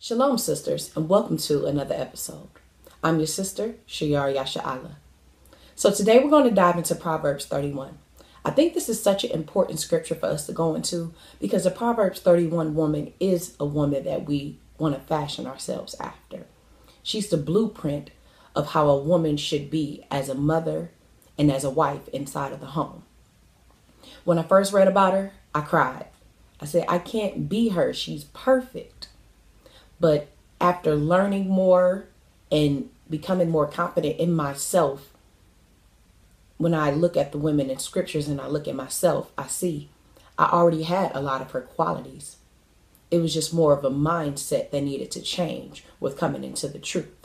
Shalom, sisters, and welcome to another episode. I'm your sister, SHAYAR, YASHARAHLA. So today we're going to dive into Proverbs 31. I think this is such an important scripture for us to go into because the Proverbs 31 woman is a woman that we want to fashion ourselves after. She's the blueprint of how a woman should be as a mother and as a wife inside of the home. When I first read about her, I cried. I said, I can't be her. She's perfect. But after learning more and becoming more confident in myself, when I look at the women in scriptures and I look at myself, I see I already had a lot of her qualities. It was just more of a mindset that needed to change with coming into the truth.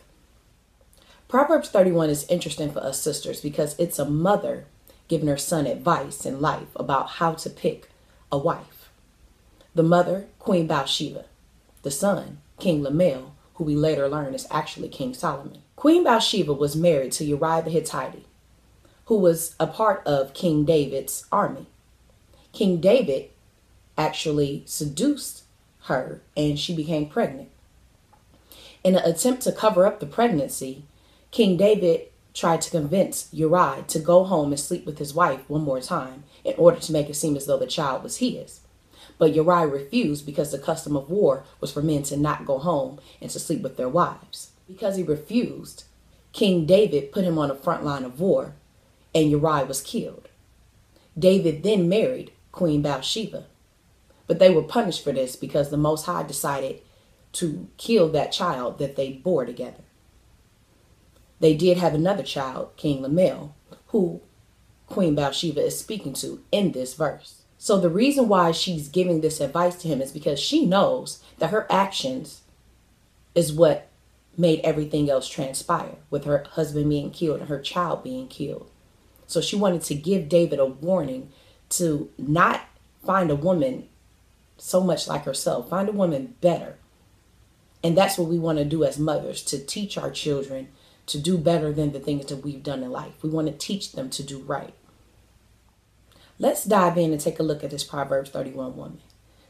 Proverbs 31 is interesting for us sisters because it's a mother giving her son advice in life about how to pick a wife. The mother, Queen Bathsheba. The son, King Lemuel, who we later learn is actually King Solomon. Queen Bathsheba was married to Uriah the Hittite, who was a part of King David's army. King David actually seduced her and she became pregnant. In an attempt to cover up the pregnancy, King David tried to convince Uriah to go home and sleep with his wife one more time in order to make it seem as though the child was his. But Uriah refused because the custom of war was for men to not go home and to sleep with their wives. Because he refused, King David put him on the front line of war and Uriah was killed. David then married Queen Bathsheba, but they were punished for this because the Most High decided to kill that child that they bore together. They did have another child, King Lemuel, who Queen Bathsheba is speaking to in this verse. So the reason why she's giving this advice to him is because she knows that her actions is what made everything else transpire, with her husband being killed and her child being killed. So she wanted to give David a warning to not find a woman so much like herself. Find a woman better. And that's what we want to do as mothers, to teach our children to do better than the things that we've done in life. We want to teach them to do right. Let's dive in and take a look at this Proverbs 31 woman.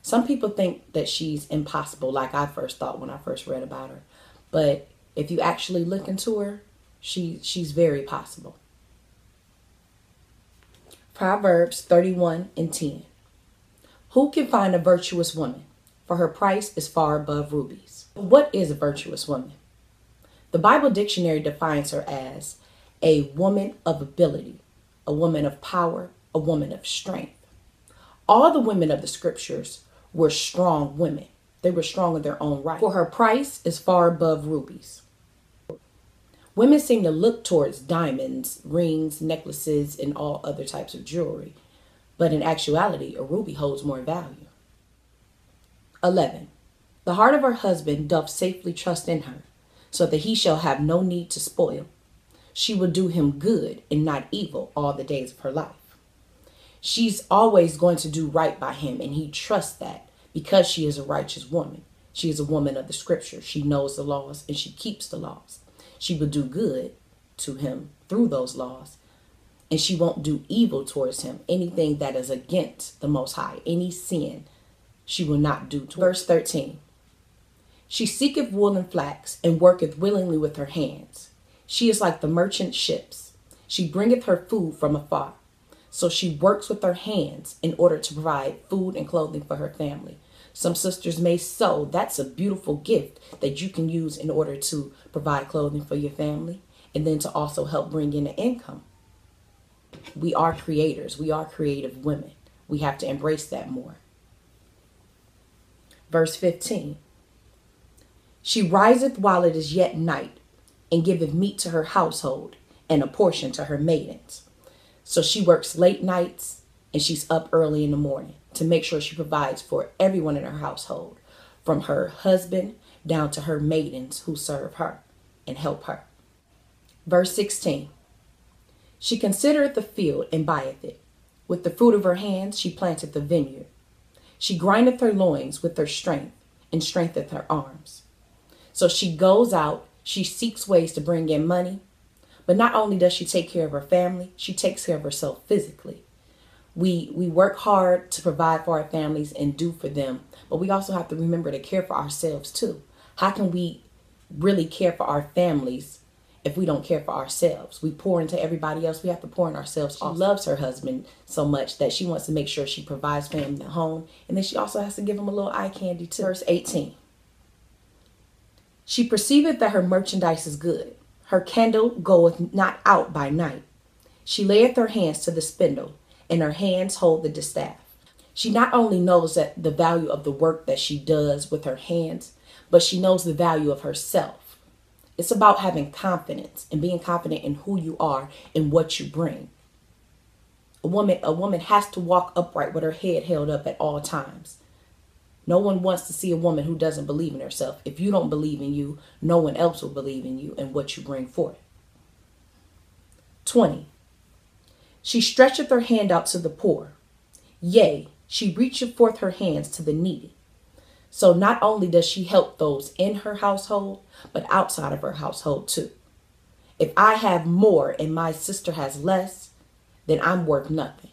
Some people think that she's impossible, like I first thought when I first read about her. But if you actually look into her, she's very possible. Proverbs 31 and 10. Who can find a virtuous woman? For her price is far above rubies. What is a virtuous woman? The Bible dictionary defines her as a woman of ability, a woman of power, a woman of strength. All the women of the scriptures were strong women. They were strong in their own right. For her price is far above rubies. Women seem to look towards diamonds, rings, necklaces, and all other types of jewelry. But in actuality, a ruby holds more value. 11. The heart of her husband doth safely trust in her, so that he shall have no need to spoil. She will do him good and not evil all the days of her life. She's always going to do right by him, and he trusts that because she is a righteous woman. She is a woman of the scripture. She knows the laws and she keeps the laws. She will do good to him through those laws, and she won't do evil towards him. Anything that is against the Most High, any sin, she will not do. Verse 13. She seeketh wool and flax, and worketh willingly with her hands. She is like the merchant ships. She bringeth her food from afar. So she works with her hands in order to provide food and clothing for her family. Some sisters may sew. That's a beautiful gift that you can use in order to provide clothing for your family and then to also help bring in an income. We are creators. We are creative women. We have to embrace that more. Verse 15. She riseth while it is yet night, and giveth meat to her household, and a portion to her maidens. So she works late nights and she's up early in the morning to make sure she provides for everyone in her household, from her husband down to her maidens who serve her and help her. Verse 16. She considereth the field and buyeth it. With the fruit of her hands she planteth the vineyard. She grindeth her loins with her strength and strengtheneth her arms. So she goes out, she seeks ways to bring in money, But not only does she take care of her family, she takes care of herself physically. We work hard to provide for our families and do for them, but we also have to remember to care for ourselves too. How can we really care for our families if we don't care for ourselves? We pour into everybody else. We have to pour in ourselves. She loves her husband so much that she wants to make sure she provides for him at home. And then she also has to give him a little eye candy too. Verse 18. She perceiveth that her merchandise is good. Her candle goeth not out by night. She layeth her hands to the spindle, and her hands hold the distaff. She not only knows that the value of the work that she does with her hands, but she knows the value of herself. It's about having confidence and being confident in who you are and what you bring. A woman has to walk upright with her head held up at all times. No one wants to see a woman who doesn't believe in herself. If you don't believe in you, no one else will believe in you and what you bring forth. 20. She stretcheth her hand out to the poor. Yea, she reacheth forth her hands to the needy. So not only does she help those in her household, but outside of her household too. If I have more and my sister has less, then I'm worth nothing.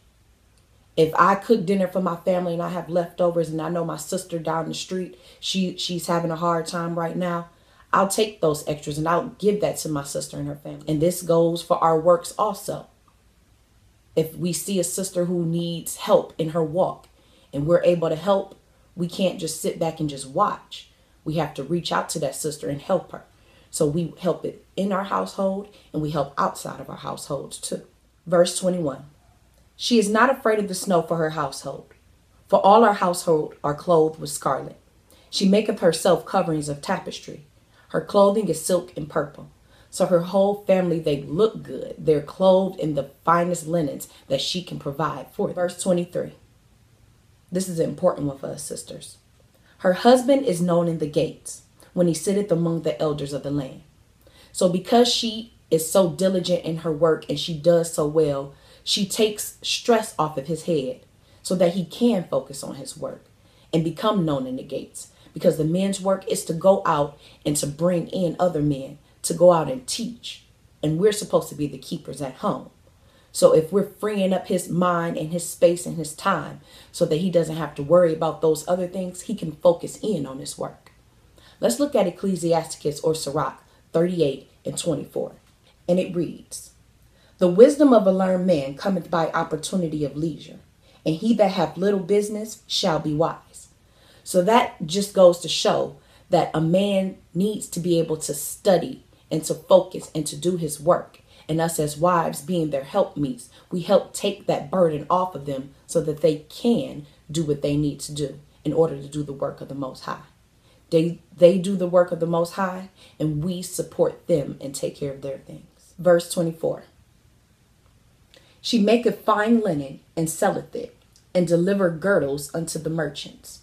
If I cook dinner for my family and I have leftovers and I know my sister down the street, she's having a hard time right now, I'll take those extras and I'll give that to my sister and her family. And this goes for our works also. If we see a sister who needs help in her walk and we're able to help, we can't just sit back and just watch. We have to reach out to that sister and help her. So we help it in our household and we help outside of our households too. Verse 21. She is not afraid of the snow for her household, for all our household are clothed with scarlet. She maketh herself coverings of tapestry. Her clothing is silk and purple. So her whole family, they look good. They're clothed in the finest linens that she can provide for them. Verse 23. This is an important one for us sisters. Her husband is known in the gates when he sitteth among the elders of the land. So because she is so diligent in her work and she does so well, she takes stress off of his head so that he can focus on his work and become known in the gates. Because the men's work is to go out and to bring in other men, to go out and teach. And we're supposed to be the keepers at home. So if we're freeing up his mind and his space and his time so that he doesn't have to worry about those other things, he can focus in on his work. Let's look at Ecclesiasticus or Sirach 38 and 24. And it reads, the wisdom of a learned man cometh by opportunity of leisure, and he that hath little business shall be wise. So that just goes to show that a man needs to be able to study and to focus and to do his work. And us as wives being their helpmeets, we help take that burden off of them so that they can do what they need to do in order to do the work of the Most High. They do the work of the Most High and we support them and take care of their things. Verse 24. She maketh fine linen and selleth it, and deliver girdles unto the merchants.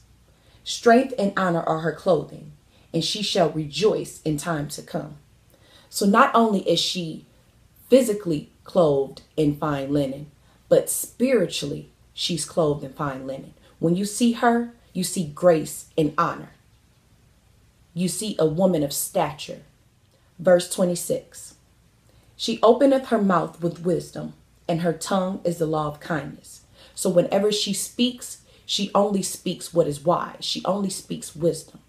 Strength and honor are her clothing, and she shall rejoice in time to come. So not only is she physically clothed in fine linen, but spiritually she's clothed in fine linen. When you see her, you see grace and honor. You see a woman of stature. Verse 26. She openeth her mouth with wisdom, and her tongue is the law of kindness. So whenever she speaks, she only speaks what is wise. She only speaks wisdom.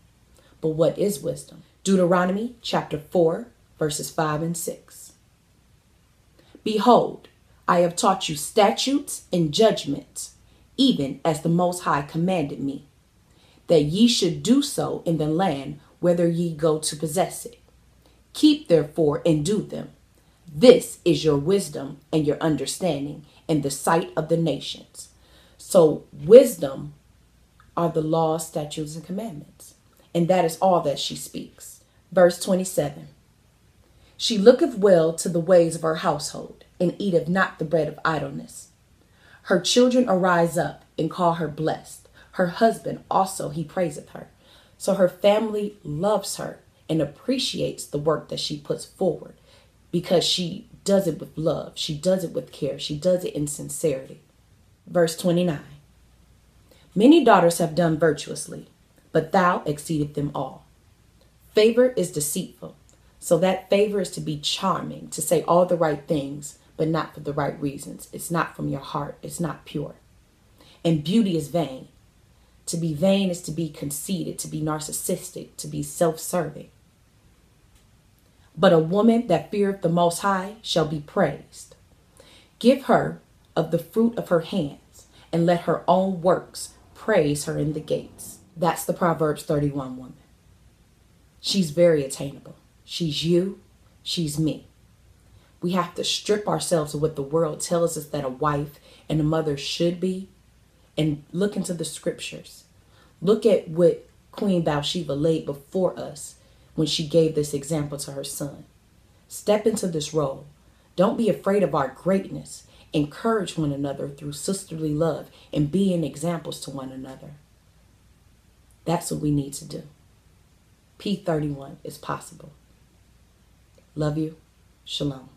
But what is wisdom? Deuteronomy chapter 4, verses 5 and 6. Behold, I have taught you statutes and judgments, even as the Most High commanded me, that ye should do so in the land whither ye go to possess it. Keep therefore and do them. This is your wisdom and your understanding in the sight of the nations. So wisdom are the laws, statutes, and commandments. And that is all that she speaks. Verse 27. She looketh well to the ways of her household, and eateth not the bread of idleness. Her children arise up and call her blessed. Her husband also, he praiseth her. So her family loves her and appreciates the work that she puts forward because she does it with love. She does it with care. She does it in sincerity. Verse 29. Many daughters have done virtuously, but thou exceedeth them all. Favor is deceitful, So that favor is to be charming, to say all the right things, but not for the right reasons. It's not from your heart. It's not pure. And beauty is vain. To be vain is to be conceited, to be narcissistic, to be self-serving. But a woman that feareth the Most High shall be praised. Give her of the fruit of her hands, and let her own works praise her in the gates. That's the Proverbs 31 woman. She's very attainable. She's you. She's me. We have to strip ourselves of what the world tells us that a wife and a mother should be, and look into the scriptures. Look at what Queen Bathsheba laid before us when she gave this example to her son. Step into this role. Don't be afraid of our greatness. Encourage one another through sisterly love and being examples to one another. That's what we need to do. P31 is possible. Love you. Shalom.